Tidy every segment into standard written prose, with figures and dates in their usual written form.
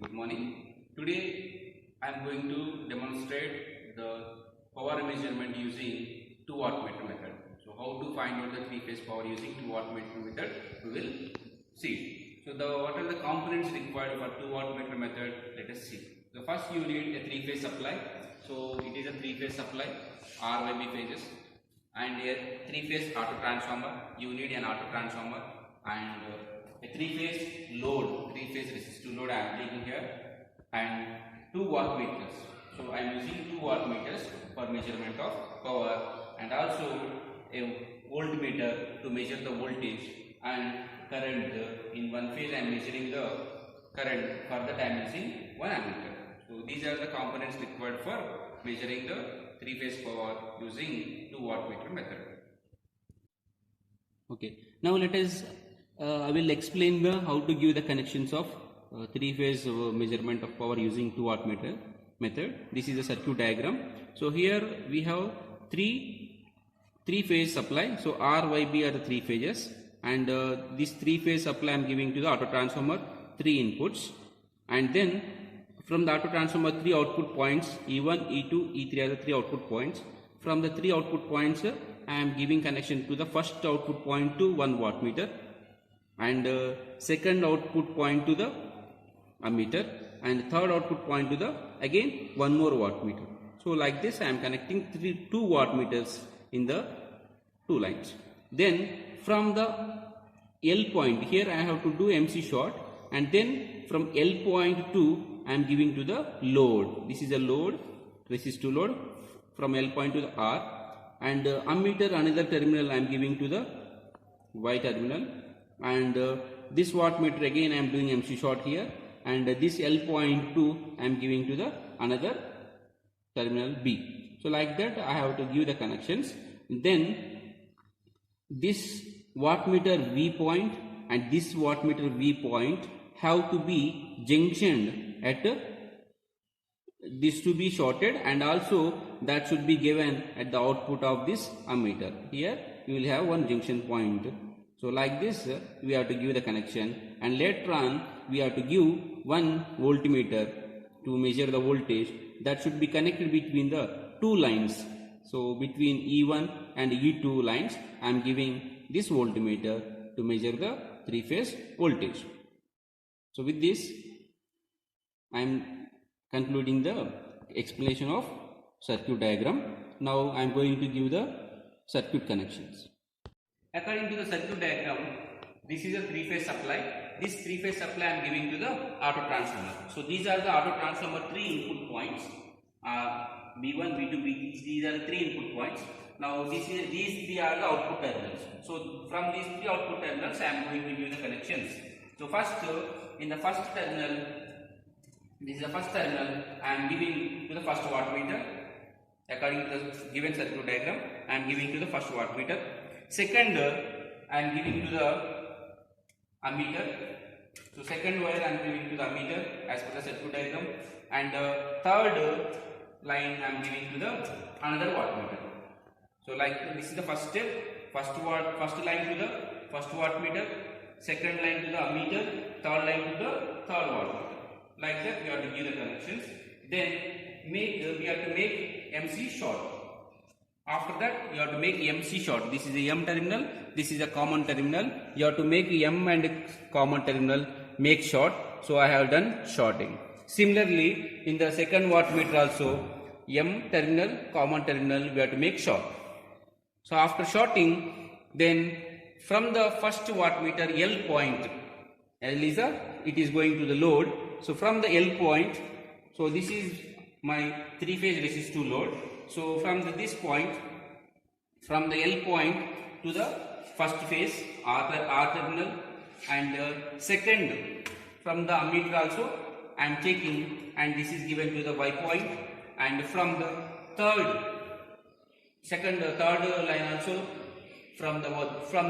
Good morning. Today I am going to demonstrate the power measurement using 2 wattmeter method. So how to find out the 3-phase power using 2 wattmeter method, we will see. So what are the components required for 2 wattmeter method? Let us see. So first you need a 3-phase supply. So it is a 3-phase supply, RYB phases, and a 3-phase auto transformer. You need an auto transformer and a 3-phase load, 3-phase resistive load I am taking here, and 2 wattmeters. So I am using 2 wattmeters for measurement of power, and also a voltmeter to measure the voltage and current. In one phase I am measuring the current for the dimension 1 ammeter. So these are the components required for measuring the 3-phase power using 2 wattmeter method. Okay, now let us I will explain how to give the connections of 3-phase measurement of power using 2 wattmeter method. This is a circuit diagram. So here we have three-phase supply. So R, Y, B are the 3 phases, and this 3-phase supply I am giving to the auto transformer 3 inputs, and then from the auto transformer 3 output points, E1, E2, E3 are the 3 output points. From the 3 output points I am giving connection to the first output point to 1 wattmeter, and second output point to the ammeter, and third output point to the again 1 more wattmeter. So like this I am connecting 2 wattmeters in the 2 lines. Then from the L point, here I have to do MC short, and then from L point to I am giving to the load. This is a load, resistive load, from L point to the R, and ammeter another terminal I am giving to the Y terminal, and this wattmeter again I am doing MC short here, and this L point 2 I am giving to the another terminal B. So like that I have to give the connections. Then this wattmeter V point and this wattmeter V point have to be junctioned at this to be shorted, and also that should be given at the output of this ammeter. Here you will have one junction point. So like this we have to give the connection, and later on we have to give one voltmeter to measure the voltage that should be connected between the 2 lines. So between E1 and E2 lines I am giving this voltmeter to measure the 3-phase voltage. So with this I am concluding the explanation of circuit diagram. Now I am going to give the circuit connections. According to the circuit diagram, this is a 3-phase supply. This 3-phase supply I am giving to the auto transformer. So these are the auto transformer 3 input points. B1, B2, B3, these are the 3 input points. Now these 3 are the output terminals. So from these 3 output terminals I am going to give the connections. So first in the first terminal, this is the first terminal I am giving to the first wattmeter. According to the given circuit diagram, I am giving to the first wattmeter. Second I am giving to the ammeter. So second wire I am giving to the ammeter as per the circuit diagram, and third line I am giving to the another wattmeter. So like this is the first step. First line to the first wattmeter, second line to the ammeter, third line to the third wattmeter. Like that we have to give the connections. Then we have to make MC short. After that you have to make MC short. This is a M terminal, this is a common terminal. You have to make M and common terminal make short. So I have done shorting. Similarly in the second wattmeter also, M terminal, common terminal we have to make short. So after shorting, then from the first wattmeter L point, L is it is going to the load. So from the L point, so this is my 3-phase resistive load. So from this point, from the L point to the first phase R terminal, and second from the ammeter also I am taking, and this is given to the Y point, and from the third line also from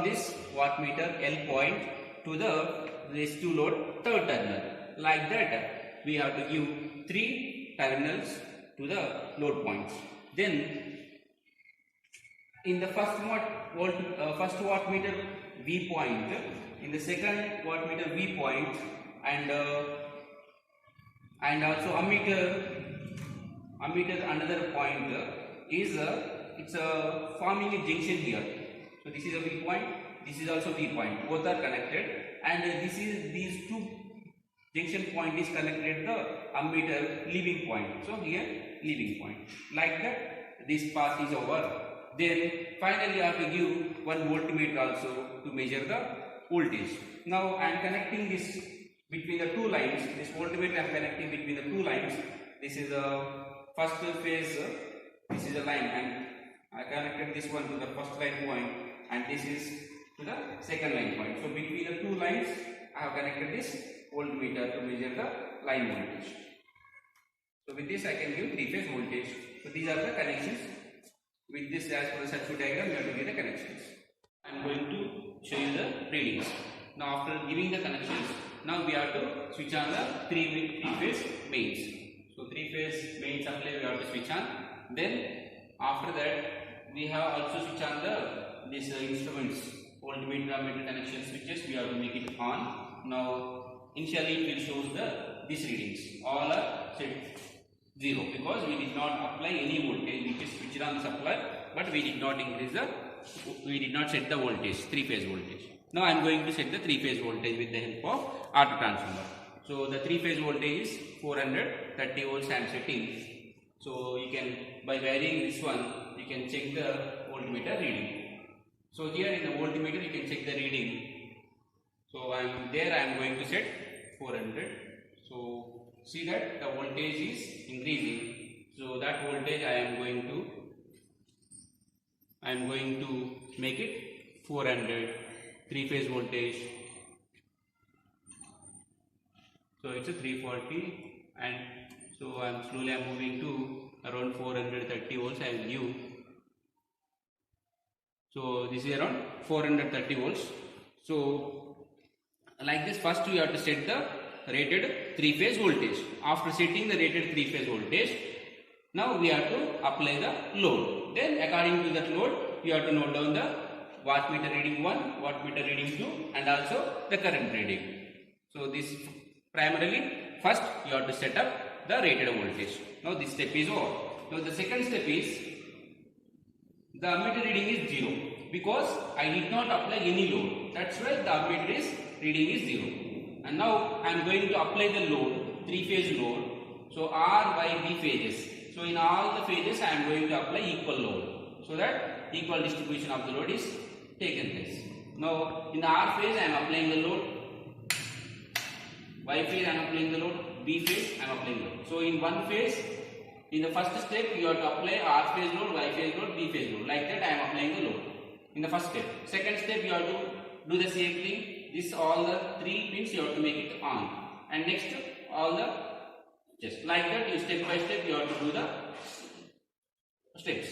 this wattmeter L point to the resistive load third terminal. Like that we have to give 3 terminals to the load points. Then in the first wattmeter V point, in the second wattmeter V point, and And also ammeter another point is it's forming a junction here. So this is a V point, this is also V point, both are connected, and these two junction point is connected the ammeter leaving point. So here leaving point, like that this path is over. Then finally I have to give one voltmeter also to measure the voltage. Now I am connecting this between the two lines. This voltmeter I am connecting between the two lines. This is a first phase, this is a line, and I connected this one to the first line point, and this is to the second line point. So between the two lines I have connected this voltmeter to measure the line voltage. So with this I can give three-phase voltage. So these are the connections. With this, as per the circuit diagram, you have to give the connections. I am going to show you the readings. Now after giving the connections, now we have to switch on the three-phase mains. So three-phase main supply we have to switch on. Then after that we have also switch on these instruments, voltmeter, ammeter connection switches. We have to make it on. Now initially it will show these readings. All are set 0 because we did not apply any voltage. We just switched on the supply, but we did not set the voltage, three-phase voltage. Now I am going to set the three-phase voltage with the help of auto transformer. So the three-phase voltage is 430 volts I am setting. So you can, by varying this one, you can check the voltmeter reading. So here in the voltmeter you can check the reading. So I am going to set 400. So see that the voltage is increasing. So that voltage I am going to make it 400 three-phase voltage. So it's a 340, and so I am moving to around 430 volts. I will give. So this is around 430 volts. So like this, first we have to set the rated three-phase voltage. After setting the rated three-phase voltage, now we have to apply the load. Then according to that load, you have to note down the wattmeter reading 1, wattmeter reading 2, and also the current reading. So this primarily, first you have to set up the rated voltage. Now this step is over. Now the second step is, the ammeter reading is 0 because I did not apply any load. That's why the ammeter reading is 0. And now I am going to apply the load, three-phase load. So R by B phases. So in all the phases I am going to apply equal load, so that equal distribution of the load is taken place. Now in the R phase I am applying the load, Y phase I am applying the load, B phase I am applying the load. So in one phase, in the first step you have to apply R phase load, Y phase load, B phase load. Like that I am applying the load in the first step. Second step you have to do the same thing. This all the three pins you have to make it on, and next all the, just like that, you step by step you have to do the steps.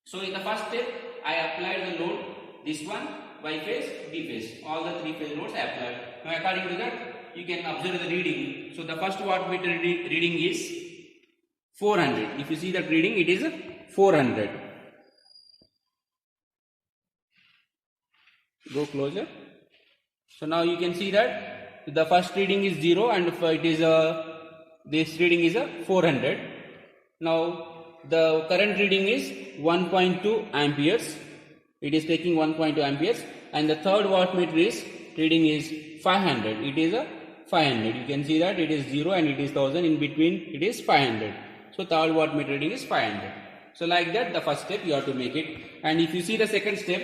So in the first step I applied the load, this one, Y phase, B phase, all the three phase loads I applied. Now according to that you can observe the reading. So the first wattmeter reading is 400. If you see that reading, it is 400. Go closer. So now you can see that the first reading is 0, and it is this reading is 400. Now the current reading is 1.2 amperes. It is taking 1.2 amperes, and the third wattmeter reading is 500. It is 500. You can see that it is 0 and it is 1000. In between it is 500. So third wattmeter reading is 500. So like that, the first step you have to make it. And if you see the second step,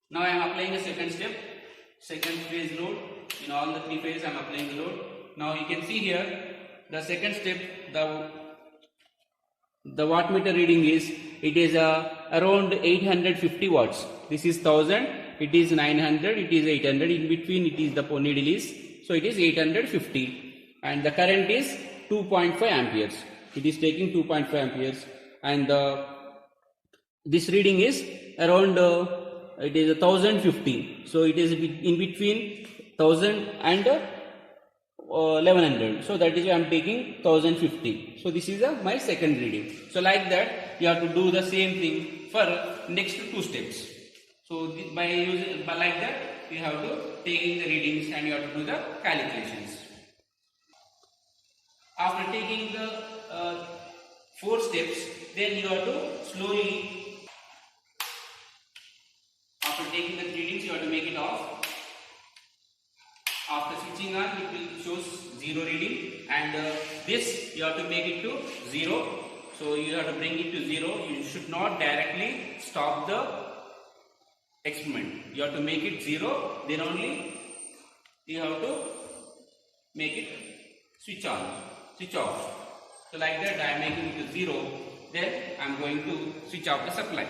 now I am applying the second step, second phase load. In all the three phases I am applying the load. Now you can see here the second step, the wattmeter reading is, it is around 850 watts. This is 1000, it is 900, it is 800. In between it is the needle is, so it is 850, and the current is 2.5 amperes. It is taking 2.5 amperes, and this reading is around it is 1050. So it is in between 1000 and 1100. So that is why I am taking 1050. So this is my second reading. So like that you have to do the same thing for next two steps. So by like that you have to take in the readings and you have to do the calculations. After taking the 4 steps, then you have to slowly, after taking the readings, you have to make it off. After switching on, it will shows 0 reading, and this you have to make it to 0. So you have to bring it to 0. You should not directly stop the experiment. You have to make it 0, then only you have to make it switch on, switch off. So like that I am making it to 0, then I am going to switch off the supply.